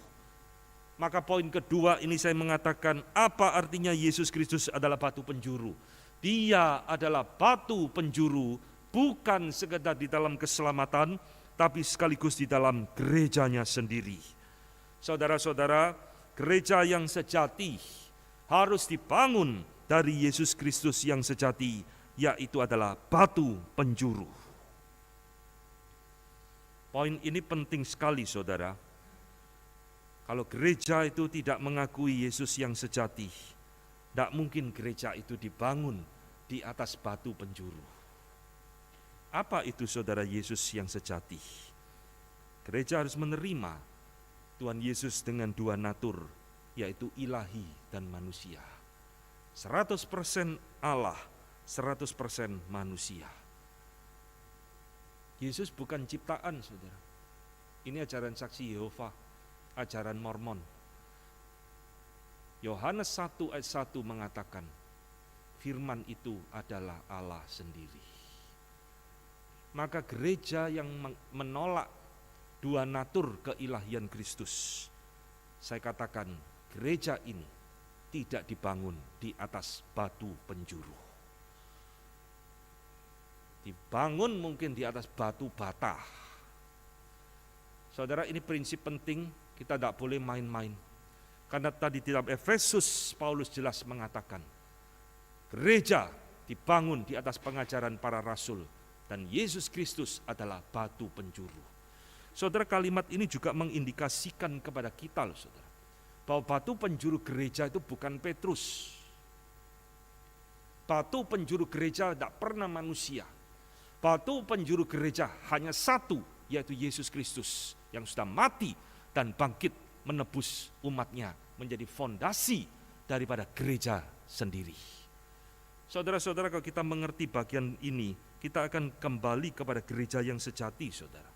Maka poin kedua ini saya mengatakan, apa artinya Yesus Kristus adalah batu penjuru? Dia adalah batu penjuru bukan sekedar di dalam keselamatan, tapi sekaligus di dalam gerejanya sendiri. Saudara-saudara, gereja yang sejati harus dibangun dari Yesus Kristus yang sejati, yaitu adalah batu penjuru. Poin ini penting sekali saudara. Kalau gereja itu tidak mengakui Yesus yang sejati, tidak mungkin gereja itu dibangun di atas batu penjuru. Apa itu saudara Yesus yang sejati? Gereja harus menerima Tuhan Yesus dengan dua natur, yaitu ilahi dan manusia. 100% Allah, 100% manusia. Yesus bukan ciptaan saudara. Ini ajaran saksi Yehova, ajaran Mormon. Yohanes 1 ayat 1 mengatakan, firman itu adalah Allah sendiri. Maka gereja yang menolak dua natur keilahian Kristus, saya katakan gereja ini tidak dibangun di atas batu penjuru. Dibangun mungkin di atas batu bata. Saudara, ini prinsip penting, kita tidak boleh main-main. Karena tadi di dalam Efesus Paulus jelas mengatakan, gereja dibangun di atas pengajaran para rasul dan Yesus Kristus adalah batu penjuru. Saudara, kalimat ini juga mengindikasikan kepada kita loh saudara, bahwa batu penjuru gereja itu bukan Petrus. Batu penjuru gereja tidak pernah manusia. Batu penjuru gereja hanya satu, yaitu Yesus Kristus yang sudah mati dan bangkit menebus umatnya, menjadi fondasi daripada gereja sendiri. Saudara-saudara, kalau kita mengerti bagian ini, kita akan kembali kepada gereja yang sejati saudara.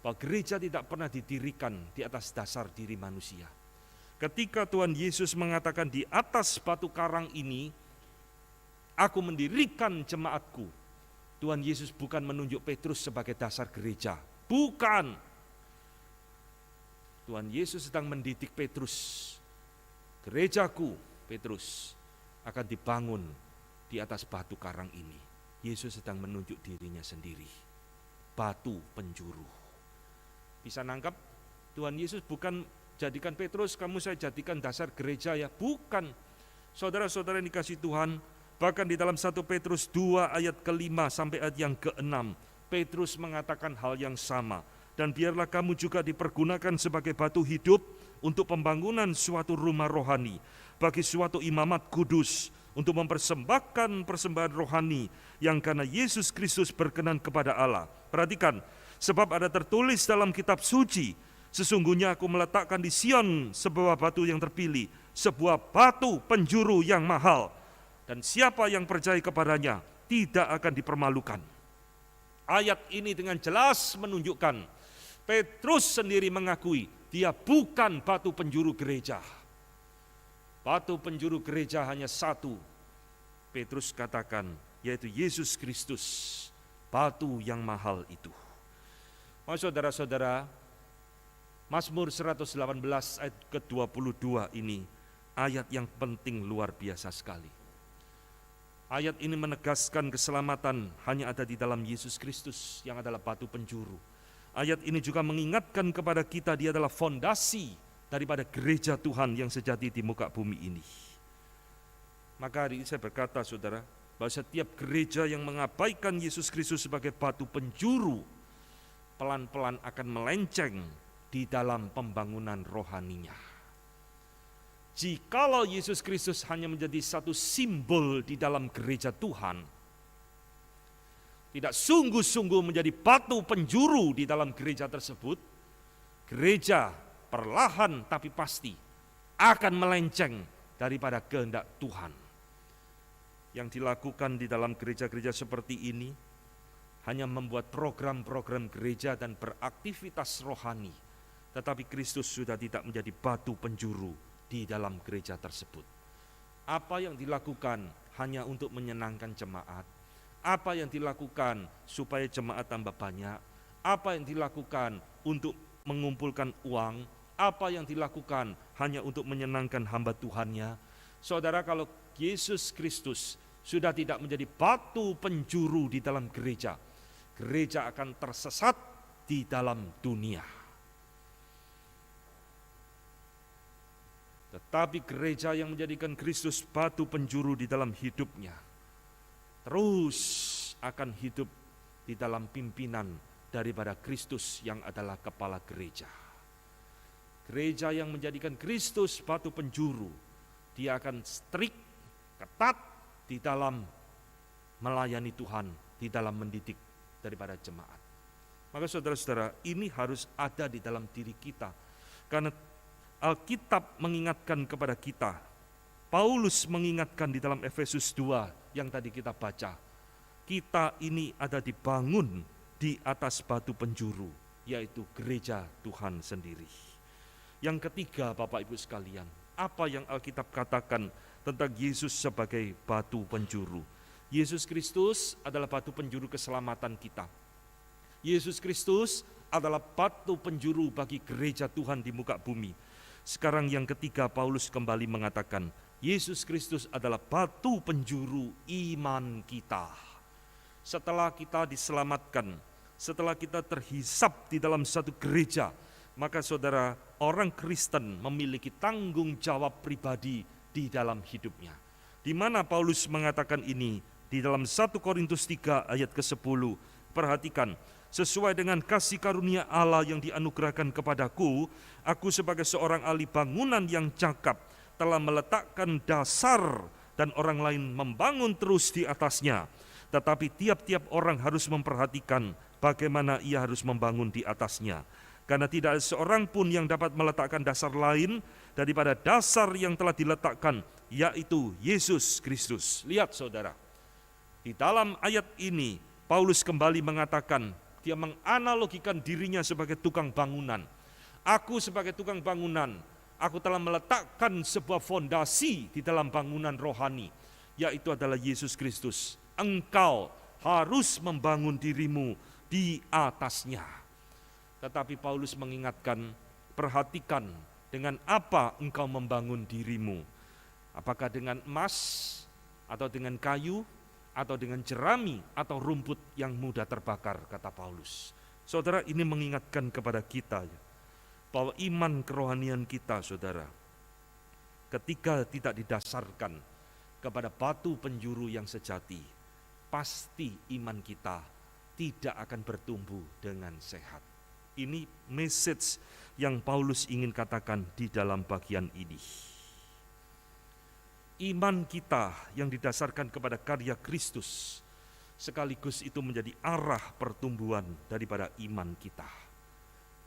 Bahwa gereja tidak pernah didirikan di atas dasar diri manusia. Ketika Tuhan Yesus mengatakan di atas batu karang ini, aku mendirikan jemaatku. Tuhan Yesus bukan menunjuk Petrus sebagai dasar gereja. Bukan. Tuhan Yesus sedang mendidik Petrus. Gerejaku, Petrus, akan dibangun di atas batu karang ini. Yesus sedang menunjuk dirinya sendiri. Batu penjuru. Bisa nangkap? Tuhan Yesus bukan jadikan Petrus, kamu saya jadikan dasar gereja ya. Bukan. Saudara-saudara yang dikasihi Tuhan, bahkan di dalam 1 Petrus 2 ayat ke-5 sampai ayat yang ke-6, Petrus mengatakan hal yang sama. Dan biarlah kamu juga dipergunakan sebagai batu hidup untuk pembangunan suatu rumah rohani, bagi suatu imamat kudus, untuk mempersembahkan persembahan rohani yang karena Yesus Kristus berkenan kepada Allah. Perhatikan, sebab ada tertulis dalam kitab suci, Sesungguhnya aku meletakkan di Sion sebuah batu yang terpilih, sebuah batu penjuru yang mahal, dan siapa yang percaya kepadanya tidak akan dipermalukan. Ayat ini dengan jelas menunjukkan Petrus sendiri mengakui dia bukan batu penjuru gereja. Batu penjuru gereja hanya satu, Petrus katakan, yaitu Yesus Kristus, batu yang mahal itu. Saudara-saudara, Mazmur 118 ayat ke-22 ini ayat yang penting luar biasa sekali. Ayat ini menegaskan keselamatan hanya ada di dalam Yesus Kristus yang adalah batu penjuru. Ayat ini juga mengingatkan kepada kita dia adalah fondasi daripada gereja Tuhan yang sejati di muka bumi ini. Maka hari ini saya berkata saudara, bahwa setiap gereja yang mengabaikan Yesus Kristus sebagai batu penjuru, pelan-pelan akan melenceng di dalam pembangunan rohaninya. Jikalau Yesus Kristus hanya menjadi satu simbol di dalam gereja Tuhan, tidak sungguh-sungguh menjadi batu penjuru di dalam gereja tersebut, gereja perlahan tapi pasti akan melenceng daripada kehendak Tuhan. Yang dilakukan di dalam gereja-gereja seperti ini hanya membuat program-program gereja dan beraktivitas rohani, tetapi Kristus sudah tidak menjadi batu penjuru di dalam gereja tersebut. Apa yang dilakukan hanya untuk menyenangkan jemaat, apa yang dilakukan supaya jemaat tambah banyak, apa yang dilakukan untuk mengumpulkan uang, apa yang dilakukan hanya untuk menyenangkan hamba Tuhannya. Saudara, kalau Yesus Kristus sudah tidak menjadi batu penjuru di dalam gereja, gereja akan tersesat di dalam dunia. Tetapi gereja yang menjadikan Kristus batu penjuru di dalam hidupnya, terus akan hidup di dalam pimpinan daripada Kristus yang adalah kepala gereja. Gereja yang menjadikan Kristus batu penjuru, dia akan strict, ketat di dalam melayani Tuhan, di dalam mendidik daripada jemaat. Maka saudara-saudara, ini harus ada di dalam diri kita. Karena Alkitab mengingatkan kepada kita, Paulus mengingatkan di dalam Efesus 2 yang tadi kita baca, kita ini ada dibangun di atas batu penjuru, yaitu gereja Tuhan sendiri. Yang ketiga, Bapak Ibu sekalian, apa yang Alkitab katakan tentang Yesus sebagai batu penjuru? Yesus Kristus adalah batu penjuru keselamatan kita. Yesus Kristus adalah batu penjuru bagi gereja Tuhan di muka bumi. Sekarang yang ketiga, Paulus kembali mengatakan, Yesus Kristus adalah batu penjuru iman kita. Setelah kita diselamatkan, setelah kita terhisap di dalam satu gereja, maka saudara, orang Kristen memiliki tanggung jawab pribadi di dalam hidupnya. Di mana Paulus mengatakan ini? Di dalam 1 Korintus 3 ayat ke-10, perhatikan, sesuai dengan kasih karunia Allah yang dianugerahkan kepadaku, aku sebagai seorang ahli bangunan yang cakap telah meletakkan dasar dan orang lain membangun terus di atasnya. Tetapi tiap-tiap orang harus memperhatikan bagaimana ia harus membangun di atasnya. Karena tidak ada seorang pun yang dapat meletakkan dasar lain daripada dasar yang telah diletakkan, yaitu Yesus Kristus. Lihat saudara, di dalam ayat ini Paulus kembali mengatakan, dia menganalogikan dirinya sebagai tukang bangunan. Aku sebagai tukang bangunan, aku telah meletakkan sebuah fondasi di dalam bangunan rohani, yaitu adalah Yesus Kristus. Engkau harus membangun dirimu di atasnya. Tetapi Paulus mengingatkan, perhatikan dengan apa engkau membangun dirimu. Apakah dengan emas, atau dengan kayu, atau dengan jerami, atau rumput yang mudah terbakar, kata Paulus. Saudara, ini mengingatkan kepada kita bahwa iman kerohanian kita, saudara, ketika tidak didasarkan kepada batu penjuru yang sejati, pasti iman kita tidak akan bertumbuh dengan sehat. Ini message yang Paulus ingin katakan di dalam bagian ini. Iman kita yang didasarkan kepada karya Kristus, sekaligus itu menjadi arah pertumbuhan daripada iman kita.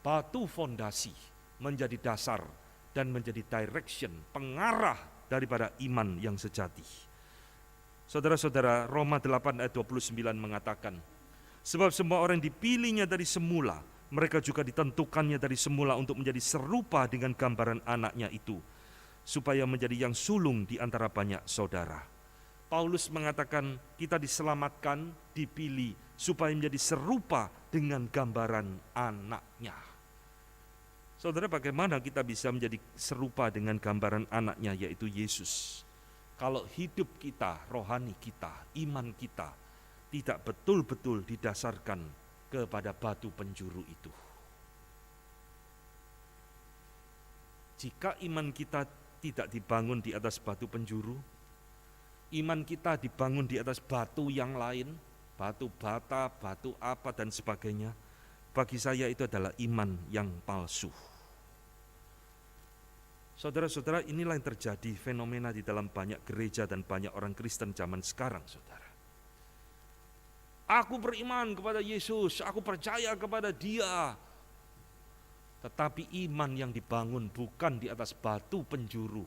batu fondasi, menjadi dasar dan menjadi direction, pengarah daripada iman yang sejati. Saudara-saudara, Roma 8 ayat 29 mengatakan, sebab semua orang yang dipilihnya dari semula, mereka juga ditentukannya dari semula untuk menjadi serupa dengan gambaran anaknya itu, supaya menjadi yang sulung di antara banyak saudara. Paulus mengatakan kita diselamatkan, dipilih, supaya menjadi serupa dengan gambaran anaknya. Saudara, bagaimana kita bisa menjadi serupa dengan gambaran anaknya, yaitu Yesus? Kalau hidup kita, rohani kita, iman kita tidak betul-betul didasarkan kepada batu penjuru itu. Jika iman kita tidak dibangun di atas batu penjuru, iman kita dibangun di atas batu yang lain, batu bata, batu apa dan sebagainya, bagi saya itu adalah iman yang palsu. Saudara-saudara, inilah yang terjadi fenomena di dalam banyak gereja dan banyak orang Kristen zaman sekarang, saudara. Aku beriman kepada Yesus, aku percaya kepada Dia. Tetapi iman yang dibangun bukan di atas batu penjuru,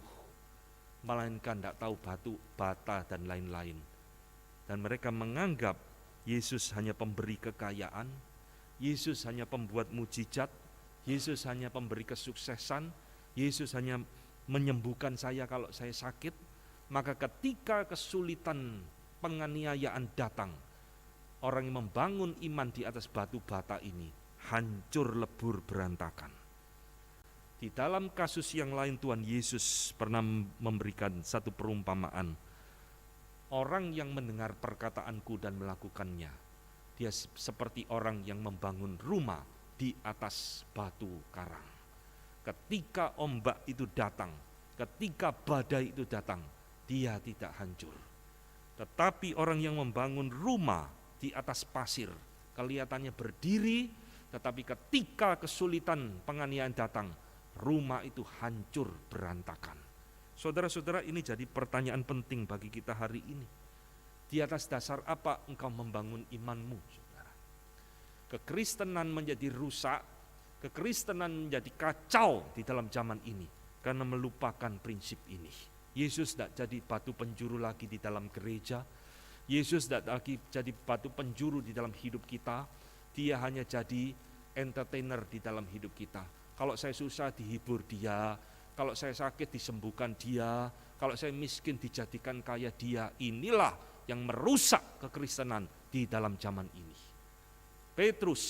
melainkan tidak tahu batu, bata dan lain-lain. Dan mereka menganggap Yesus hanya pemberi kekayaan, Yesus hanya pembuat mujizat, Yesus hanya pemberi kesuksesan, Yesus hanya menyembuhkan saya kalau saya sakit. Maka ketika kesulitan penganiayaan datang, orang yang membangun iman di atas batu bata ini hancur lebur berantakan. Di dalam kasus yang lain Tuhan Yesus pernah memberikan satu perumpamaan. Orang yang mendengar perkataanku dan melakukannya, dia seperti orang yang membangun rumah di atas batu karang. Ketika ombak itu datang, ketika badai itu datang, dia tidak hancur. Tetapi orang yang membangun rumah di atas pasir, kelihatannya berdiri, tetapi ketika kesulitan penganiayaan datang, rumah itu hancur berantakan. Saudara-saudara, ini jadi pertanyaan penting bagi kita hari ini. Di atas dasar apa engkau membangun imanmu, saudara? Kekristenan menjadi rusak, kekristenan menjadi kacau di dalam zaman ini karena melupakan prinsip ini. Yesus tidak jadi batu penjuru lagi di dalam gereja. Yesus tidak lagi jadi batu penjuru di dalam hidup kita. Dia hanya jadi entertainer di dalam hidup kita. Kalau saya susah dihibur Dia, kalau saya sakit disembuhkan Dia, kalau saya miskin dijadikan kaya Dia. Inilah yang merusak kekristenan di dalam zaman ini. Petrus,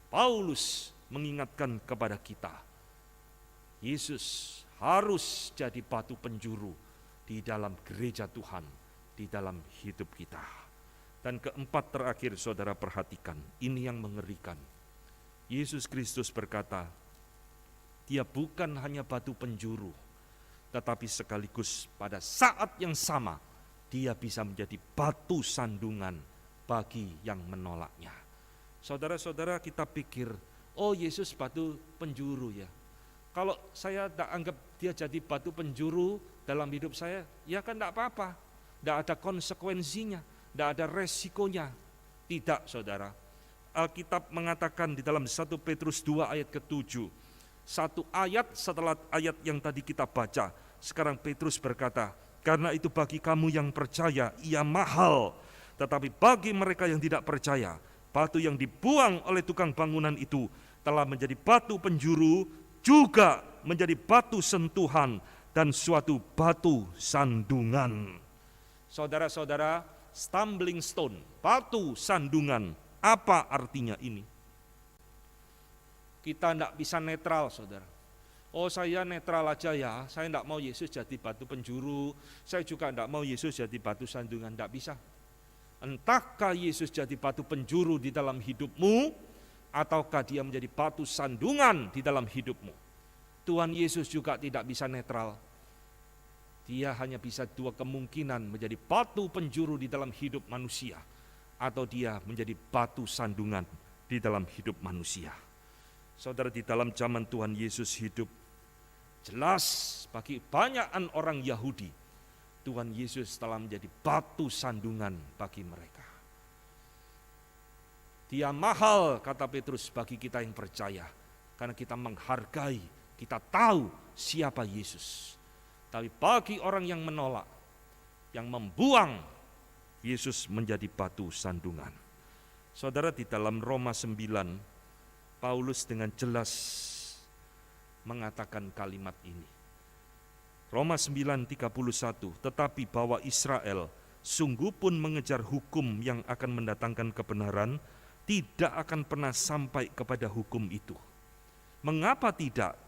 Paulus mengingatkan kepada kita, Yesus harus jadi batu penjuru di dalam gereja Tuhan, di dalam hidup kita. Dan keempat terakhir, saudara perhatikan, ini yang mengerikan. Yesus Kristus berkata, Dia bukan hanya batu penjuru, tetapi sekaligus pada saat yang sama, Dia bisa menjadi batu sandungan bagi yang menolaknya. Saudara-saudara, kita pikir, oh Yesus batu penjuru ya. Kalau saya tak anggap Dia jadi batu penjuru dalam hidup saya, ya kan tidak apa-apa. Tidak ada konsekuensinya, tidak ada resikonya. Tidak, saudara. Alkitab mengatakan di dalam 1 Petrus 2 ayat ke-7, satu ayat setelah ayat yang tadi kita baca, sekarang Petrus berkata, karena itu bagi kamu yang percaya, ia mahal. Tetapi bagi mereka yang tidak percaya, batu yang dibuang oleh tukang bangunan itu telah menjadi batu penjuru, juga menjadi batu sentuhan dan suatu batu sandungan. Saudara-saudara, stumbling stone, batu sandungan, apa artinya ini? Kita tidak bisa netral, saudara. Oh, saya netral aja ya, saya tidak mau Yesus jadi batu penjuru, saya juga tidak mau Yesus jadi batu sandungan, tidak bisa. Entahkah Yesus jadi batu penjuru di dalam hidupmu, ataukah Dia menjadi batu sandungan di dalam hidupmu. Tuhan Yesus juga tidak bisa netral. Dia hanya bisa dua kemungkinan, menjadi batu penjuru di dalam hidup manusia, atau Dia menjadi batu sandungan di dalam hidup manusia. Saudara, di dalam zaman Tuhan Yesus hidup, jelas bagi banyakan orang Yahudi, Tuhan Yesus telah menjadi batu sandungan bagi mereka. Dia mahal, kata Petrus, bagi kita yang percaya. karena kita menghargai, kita tahu siapa Yesus. Tapi bagi orang yang menolak, yang membuang, Yesus menjadi batu sandungan. Saudara, di dalam Roma 9, Paulus dengan jelas mengatakan kalimat ini. Roma 9:31, tetapi bahwa Israel sungguh pun mengejar hukum yang akan mendatangkan kebenaran, tidak akan pernah sampai kepada hukum itu. Mengapa tidak?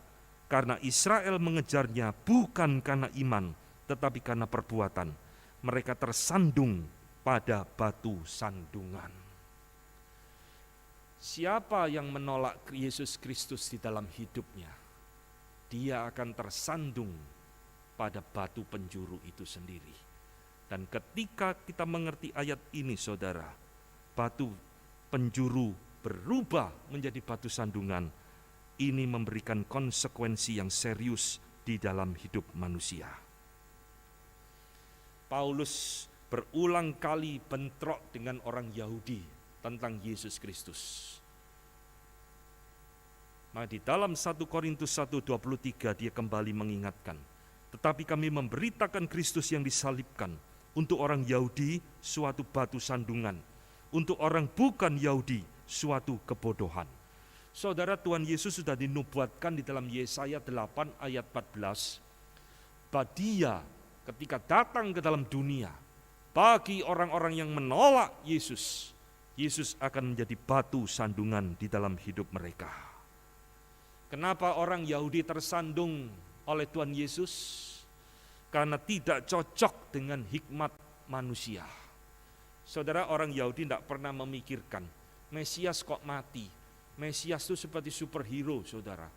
Karena Israel mengejarnya bukan karena iman, tetapi karena perbuatan. Mereka tersandung pada batu sandungan. Siapa yang menolak Yesus Kristus di dalam hidupnya, dia akan tersandung pada batu penjuru itu sendiri. Dan ketika kita mengerti ayat ini, saudara, batu penjuru berubah menjadi batu sandungan. Ini memberikan konsekuensi yang serius di dalam hidup manusia. Paulus berulang kali bentrok dengan orang Yahudi tentang Yesus Kristus. Nah, di dalam 1 Korintus 1:23 dia kembali mengingatkan, tetapi kami memberitakan Kristus yang disalibkan, untuk orang Yahudi suatu batu sandungan, untuk orang bukan Yahudi suatu kebodohan. Saudara, Tuhan Yesus sudah dinubuatkan di dalam Yesaya 8 ayat 14, bahwa Dia ketika datang ke dalam dunia, bagi orang-orang yang menolak Yesus, Yesus akan menjadi batu sandungan di dalam hidup mereka. Kenapa orang Yahudi tersandung oleh Tuhan Yesus? Karena tidak cocok dengan hikmat manusia. Saudara, orang Yahudi tidak pernah memikirkan, Mesias kok mati? Mesias itu seperti superhero, saudara.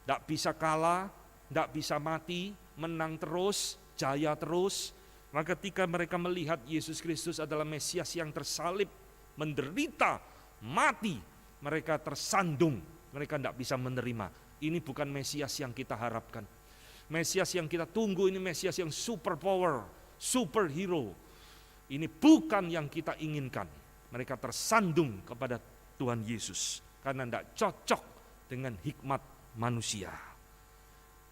Tidak bisa kalah, tidak bisa mati, menang terus, jaya terus. Maka ketika mereka melihat Yesus Kristus adalah Mesias yang tersalib, menderita, mati, mereka tersandung, mereka tidak bisa menerima. Ini bukan Mesias yang kita harapkan. Mesias yang kita tunggu ini Mesias yang super power, superhero. Ini bukan yang kita inginkan. Mereka tersandung kepada Tuhan Yesus karena tidak cocok dengan hikmat manusia.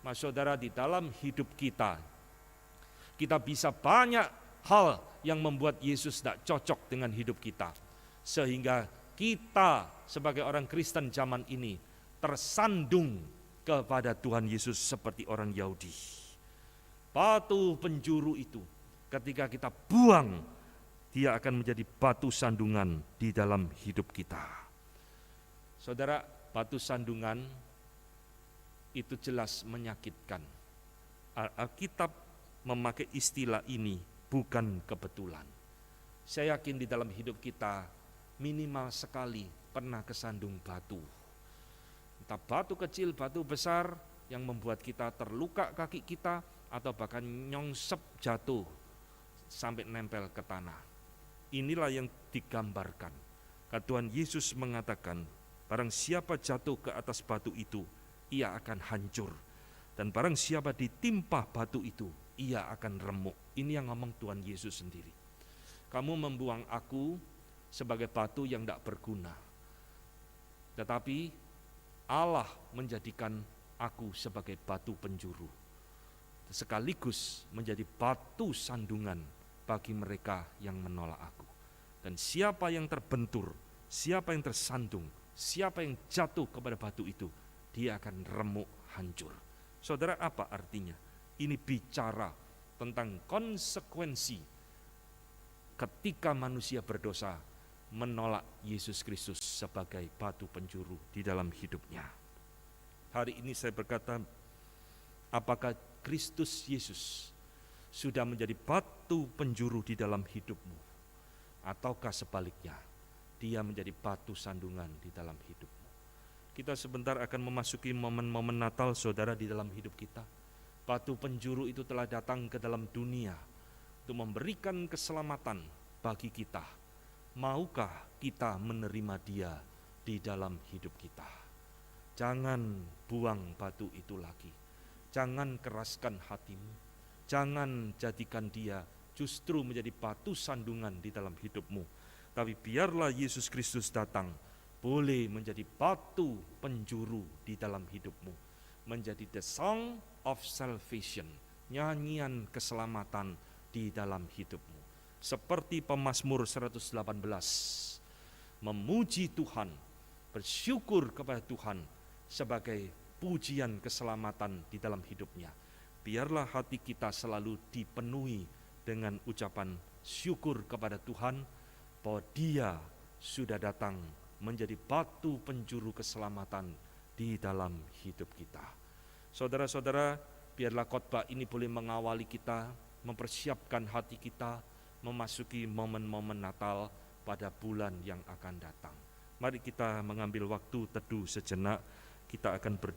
Mas saudara, di dalam hidup kita bisa banyak hal yang membuat Yesus tidak cocok dengan hidup kita. Sehingga kita sebagai orang Kristen zaman ini tersandung kepada Tuhan Yesus seperti orang Yahudi. Batu penjuru itu ketika kita buang, dia akan menjadi batu sandungan di dalam hidup kita. Saudara, batu sandungan itu jelas menyakitkan. Alkitab memakai istilah ini bukan kebetulan. Saya yakin di dalam hidup kita minimal sekali pernah kesandung batu. Entah batu kecil, batu besar yang membuat kita terluka kaki kita, atau bahkan nyongsep jatuh sampai nempel ke tanah. Inilah yang digambarkan. Tuhan Yesus mengatakan, barang siapa jatuh ke atas batu itu, ia akan hancur. Dan barang siapa ditimpa batu itu, ia akan remuk. Ini yang ngomong Tuhan Yesus sendiri. Kamu membuang aku sebagai batu yang tidak berguna. Tetapi Allah menjadikan aku sebagai batu penjuru, sekaligus menjadi batu sandungan bagi mereka yang menolak aku. Dan siapa yang terbentur, siapa yang tersandung, siapa yang jatuh kepada batu itu, dia akan remuk, hancur. Saudara, apa artinya? Ini bicara tentang konsekuensi ketika manusia berdosa menolak Yesus Kristus sebagai batu penjuru di dalam hidupnya. Hari ini saya berkata, apakah Kristus Yesus sudah menjadi batu penjuru di dalam hidupmu? Ataukah sebaliknya, dia menjadi batu sandungan di dalam hidupmu? Kita sebentar akan memasuki momen-momen Natal, saudara, di dalam hidup kita. Batu penjuru itu telah datang ke dalam dunia untuk memberikan keselamatan bagi kita. Maukah kita menerima dia di dalam hidup kita? Jangan buang batu itu lagi. Jangan keraskan hatimu. Jangan jadikan dia justru menjadi batu sandungan di dalam hidupmu. Tapi biarlah Yesus Kristus datang boleh menjadi batu penjuru di dalam hidupmu, menjadi the song of salvation, nyanyian keselamatan di dalam hidupmu. Seperti pemazmur 118, memuji Tuhan, bersyukur kepada Tuhan sebagai pujian keselamatan di dalam hidupnya. Biarlah hati kita selalu dipenuhi dengan ucapan syukur kepada Tuhan bahwa Dia sudah datang menjadi batu penjuru keselamatan di dalam hidup kita. Saudara-saudara, biarlah khotbah ini boleh mengawali kita, mempersiapkan hati kita memasuki momen-momen Natal pada bulan yang akan datang. Mari kita mengambil waktu teduh sejenak, kita akan berdiri.